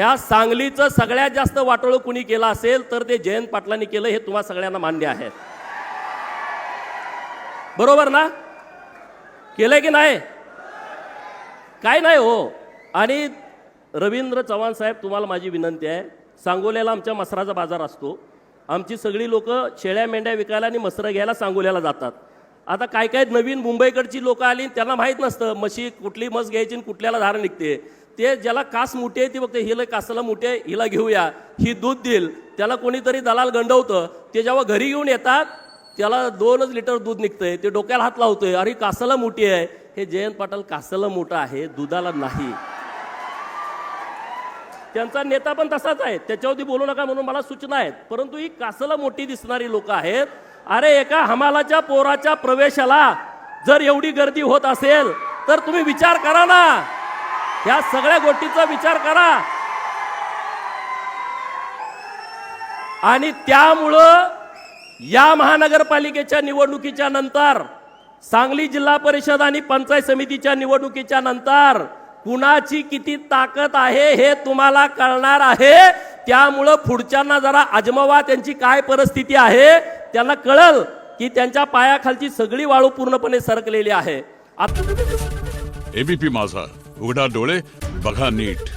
ह्या सांगलीचं सगळ्यात जास्त वाटोळं कुणी केलं असेल तर ते जयंत पाटलांनी केलं, हे तुम्हा सगळ्यांना मान्य आहे. बरोबर ना? केलंय की नाही? काय नाही हो. आणि रवींद्र चव्हाण साहेब, तुम्हाला माझी विनंती आहे, सांगोल्याला आमच्या मसराचा बाजार असतो. आमची सगळी लोक शेळ्या मेंढ्या विकायला आणि मसरं घ्यायला सांगोल्याला जातात. आता काय काय नवीन मुंबईकडची लोक आली, त्यांना माहीत नसतं म्हशी कुठली मस घ्यायची आणि कुठल्याला धार निघते. ते ज्याला कास मोठी आहे ती बघते, हिला कासला मोठी आहे, हिला घेऊया, ही दूध देईल. त्याला कोणीतरी दलाल गंडवतं. ते जेव्हा घरी घेऊन येतात त्याला 2 लिटर दूध निघतंय. ते डोक्याला हात लावतोय, अरे कासला मोठी आहे. हे जयंत पाटील कासला मोठा आहे, दुधाला नाही. त्यांचा नेता पण तसाच आहे, त्याच्यावरती बोलू नका म्हणून मला सूचना आहेत. परंतु ही कासला मोठी दिसणारी लोक आहेत. अरे एका हमालाच्या पोराच्या प्रवेशाला जर एवढी गर्दी होत असेल तर तुम्ही विचार करा ना, या सगळ्या गोष्टीचा विचार करा. आणि त्यामुळं या महानगरपालिकेच्या निवडणुकीच्या नंतर, सांगली जिल्हा परिषद आणि पंचायत समितीच्या निवडणुकीच्या नंतर कुणाची किती ताकद आहे हे तुम्हाला कळणार आहे. त्यामुळं पुढच्यांना जरा आजमावा, त्यांची काय परिस्थिती आहे. त्यांना कळल की त्यांच्या पायाखालची सगळी वाळू पूर्णपणे सरकलेली आहे. एबीपी माझा, उघडा डोळे बघा नीट.